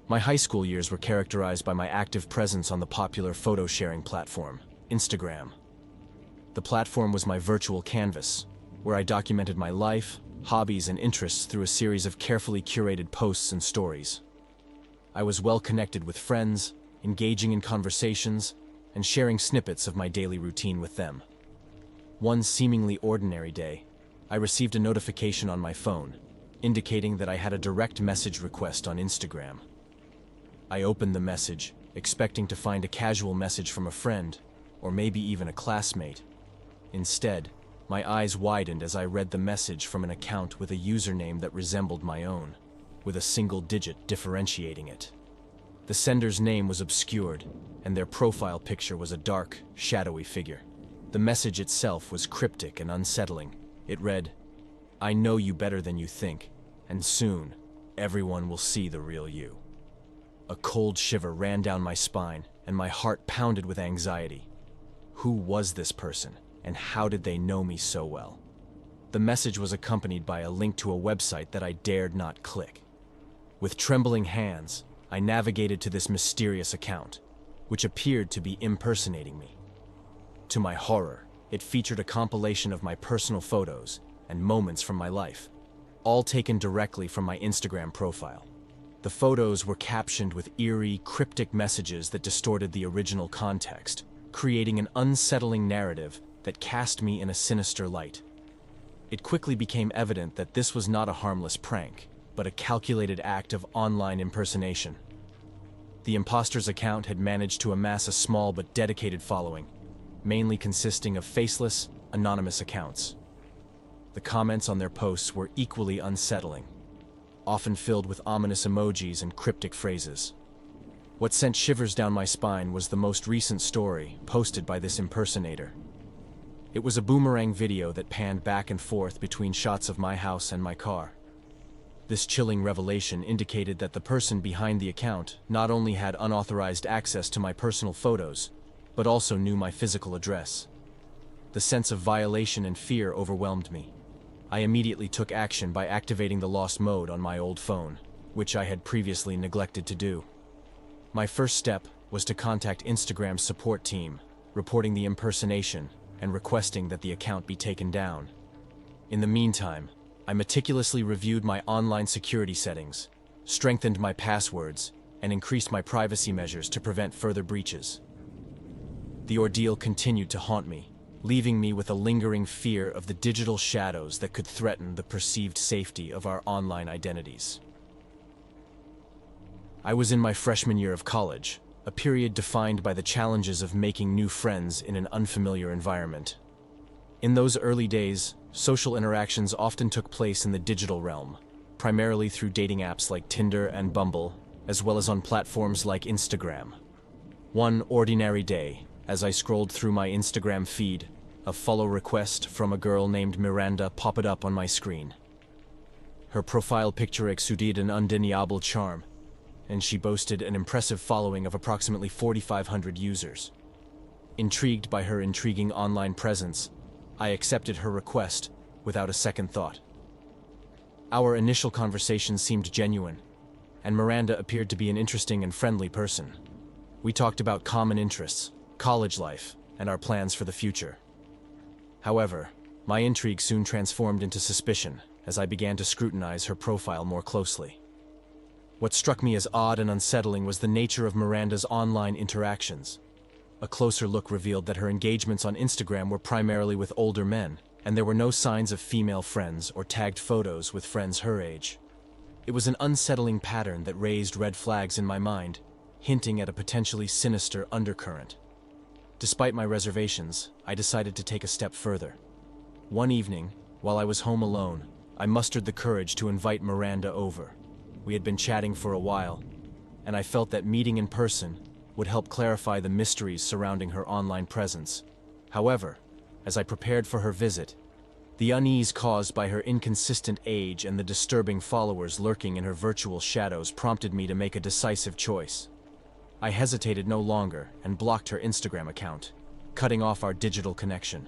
My high school years were characterized by my active presence on the popular photo-sharing platform, Instagram. The platform was my virtual canvas, where I documented my life, hobbies, and interests through a series of carefully curated posts and stories. I was well connected with friends, engaging in conversations, and sharing snippets of my daily routine with them. One seemingly ordinary day, I received a notification on my phone, indicating that I had a direct message request on Instagram. I opened the message, expecting to find a casual message from a friend, or maybe even a classmate. Instead, my eyes widened as I read the message from an account with a username that resembled my own, with a single digit differentiating it. The sender's name was obscured, and their profile picture was a dark, shadowy figure. The message itself was cryptic and unsettling. It read, "I know you better than you think, and soon, everyone will see the real you." A cold shiver ran down my spine, and my heart pounded with anxiety. Who was this person, and how did they know me so well? The message was accompanied by a link to a website that I dared not click. With trembling hands, I navigated to this mysterious account, which appeared to be impersonating me. To my horror, it featured a compilation of my personal photos and moments from my life, all taken directly from my Instagram profile. The photos were captioned with eerie, cryptic messages that distorted the original context, creating an unsettling narrative that cast me in a sinister light. It quickly became evident that this was not a harmless prank, but a calculated act of online impersonation. The imposter's account had managed to amass a small but dedicated following, mainly consisting of faceless, anonymous accounts. The comments on their posts were equally unsettling, often filled with ominous emojis and cryptic phrases. What sent shivers down my spine was the most recent story posted by this impersonator. It was a boomerang video that panned back and forth between shots of my house and my car. This chilling revelation indicated that the person behind the account not only had unauthorized access to my personal photos, but also knew my physical address. The sense of violation and fear overwhelmed me. I immediately took action by activating the lost mode on my old phone, which I had previously neglected to do. My first step was to contact Instagram's support team, reporting the impersonation and requesting that the account be taken down. In the meantime, I meticulously reviewed my online security settings, strengthened my passwords, and increased my privacy measures to prevent further breaches. The ordeal continued to haunt me, leaving me with a lingering fear of the digital shadows that could threaten the perceived safety of our online identities. I was in my freshman year of college, a period defined by the challenges of making new friends in an unfamiliar environment. In those early days, social interactions often took place in the digital realm, primarily through dating apps like Tinder and Bumble, as well as on platforms like Instagram. One ordinary day, as I scrolled through my Instagram feed, a follow request from a girl named Miranda popped up on my screen. Her profile picture exuded an undeniable charm, and she boasted an impressive following of approximately 4,500 users. Intrigued by her intriguing online presence, I accepted her request without a second thought. Our initial conversation seemed genuine, and Miranda appeared to be an interesting and friendly person. We talked about common interests, college life, and our plans for the future. However, my intrigue soon transformed into suspicion as I began to scrutinize her profile more closely. What struck me as odd and unsettling was the nature of Miranda's online interactions. A closer look revealed that her engagements on Instagram were primarily with older men, and there were no signs of female friends or tagged photos with friends her age. It was an unsettling pattern that raised red flags in my mind, hinting at a potentially sinister undercurrent. Despite my reservations, I decided to take a step further. One evening, while I was home alone, I mustered the courage to invite Miranda over. We had been chatting for a while, and I felt that meeting in person would help clarify the mysteries surrounding her online presence. However, as I prepared for her visit, the unease caused by her inconsistent age and the disturbing followers lurking in her virtual shadows prompted me to make a decisive choice. I hesitated no longer and blocked her Instagram account, cutting off our digital connection.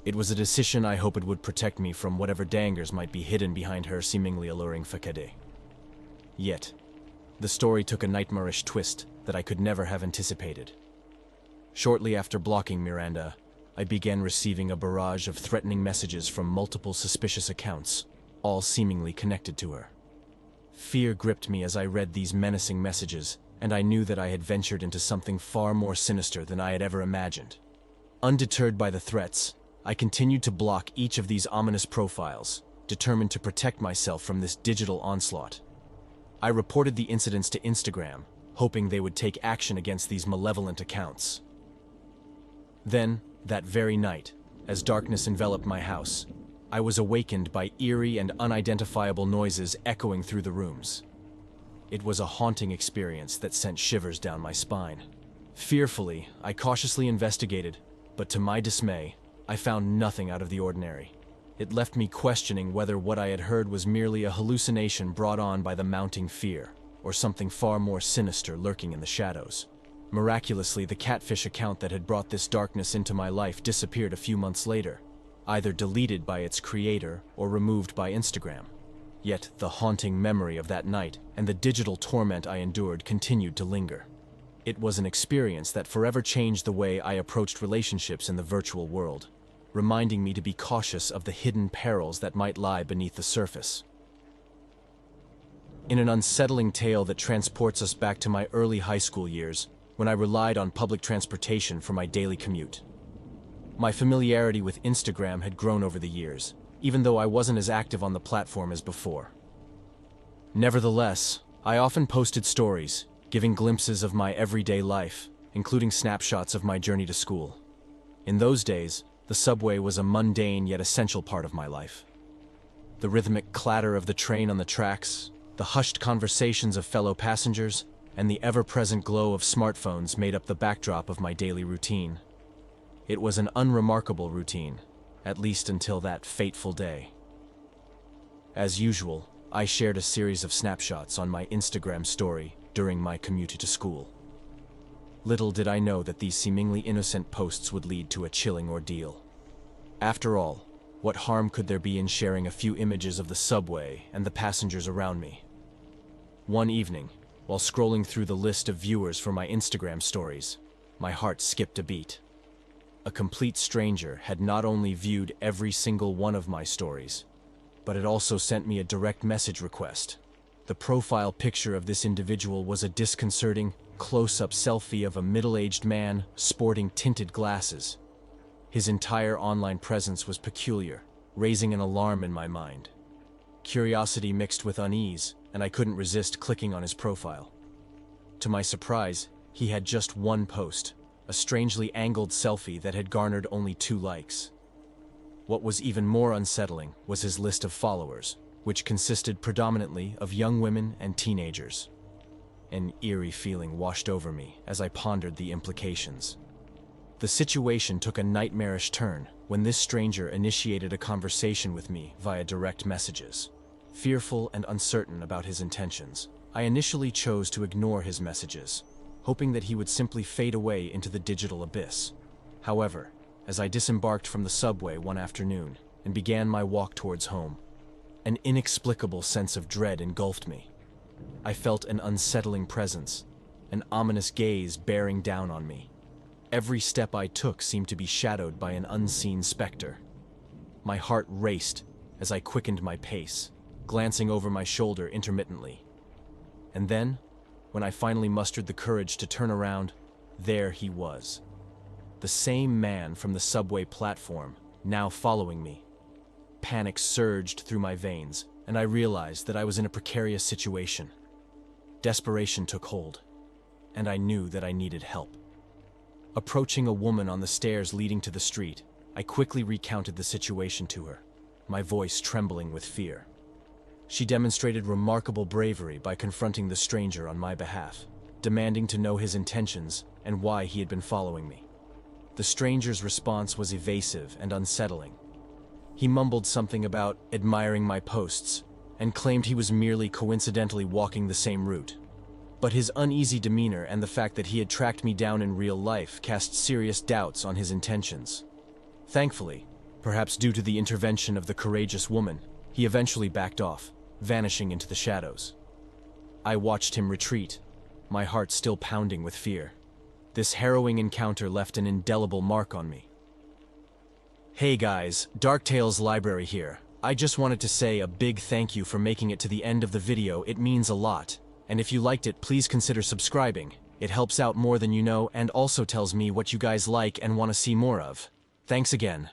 It was a decision I hoped would protect me from whatever dangers might be hidden behind her seemingly alluring facade. Yet, The story took a nightmarish twist that I could never have anticipated. Shortly after blocking Miranda, I began receiving a barrage of threatening messages from multiple suspicious accounts, all seemingly connected to her. Fear gripped me as I read these menacing messages, and I knew that I had ventured into something far more sinister than I had ever imagined. Undeterred by the threats, I continued to block each of these ominous profiles, determined to protect myself from this digital onslaught. I reported the incidents to Instagram, hoping they would take action against these malevolent accounts. Then, that very night, as darkness enveloped my house, I was awakened by eerie and unidentifiable noises echoing through the rooms. It was a haunting experience that sent shivers down my spine. Fearfully, I cautiously investigated, but to my dismay, I found nothing out of the ordinary. It left me questioning whether what I had heard was merely a hallucination brought on by the mounting fear, or something far more sinister lurking in the shadows. Miraculously, the catfish account that had brought this darkness into my life disappeared a few months later, either deleted by its creator or removed by Instagram. Yet the haunting memory of that night and the digital torment I endured continued to linger. It was an experience that forever changed the way I approached relationships in the virtual world, reminding me to be cautious of the hidden perils that might lie beneath the surface. In an unsettling tale that transports us back to my early high school years, when I relied on public transportation for my daily commute. My familiarity with Instagram had grown over the years, even though I wasn't as active on the platform as before. Nevertheless, I often posted stories, giving glimpses of my everyday life, including snapshots of my journey to school. In those days, the subway was a mundane yet essential part of my life. The rhythmic clatter of the train on the tracks, the hushed conversations of fellow passengers, and the ever-present glow of smartphones made up the backdrop of my daily routine. It was an unremarkable routine, at least until that fateful day. As usual, I shared a series of snapshots on my Instagram story during my commute to school. Little did I know that these seemingly innocent posts would lead to a chilling ordeal. After all, what harm could there be in sharing a few images of the subway and the passengers around me? One evening, while scrolling through the list of viewers for my Instagram stories, my heart skipped a beat. A complete stranger had not only viewed every single one of my stories, but it also sent me a direct message request. The profile picture of this individual was a disconcerting, close-up selfie of a middle-aged man sporting tinted glasses. His entire online presence was peculiar, raising an alarm in my mind. Curiosity mixed with unease, and I couldn't resist clicking on his profile. To my surprise, he had just one post, a strangely angled selfie that had garnered only 2 likes. What was even more unsettling was his list of followers, which consisted predominantly of young women and teenagers. An eerie feeling washed over me as I pondered the implications. The situation took a nightmarish turn when this stranger initiated a conversation with me via direct messages. Fearful and uncertain about his intentions, I initially chose to ignore his messages, hoping that he would simply fade away into the digital abyss. However, as I disembarked from the subway one afternoon and began my walk towards home, an inexplicable sense of dread engulfed me. I felt an unsettling presence, an ominous gaze bearing down on me. Every step I took seemed to be shadowed by an unseen specter. My heart raced as I quickened my pace, glancing over my shoulder intermittently. And then, when I finally mustered the courage to turn around, there he was. The same man from the subway platform, now following me. Panic surged through my veins, and I realized that I was in a precarious situation. Desperation took hold, and I knew that I needed help. Approaching a woman on the stairs leading to the street, I quickly recounted the situation to her, my voice trembling with fear. She demonstrated remarkable bravery by confronting the stranger on my behalf, demanding to know his intentions and why he had been following me. The stranger's response was evasive and unsettling. He mumbled something about admiring my posts and claimed he was merely coincidentally walking the same route. But his uneasy demeanor and the fact that he had tracked me down in real life cast serious doubts on his intentions. Thankfully, perhaps due to the intervention of the courageous woman, he eventually backed off, vanishing into the shadows. I watched him retreat, my heart still pounding with fear. This harrowing encounter left an indelible mark on me. Hey guys, Dark Tales Library here. I just wanted to say a big thank you for making it to the end of the video. It means a lot. And if you liked it, please consider subscribing. It helps out more than you know and also tells me what you guys like and want to see more of. Thanks again.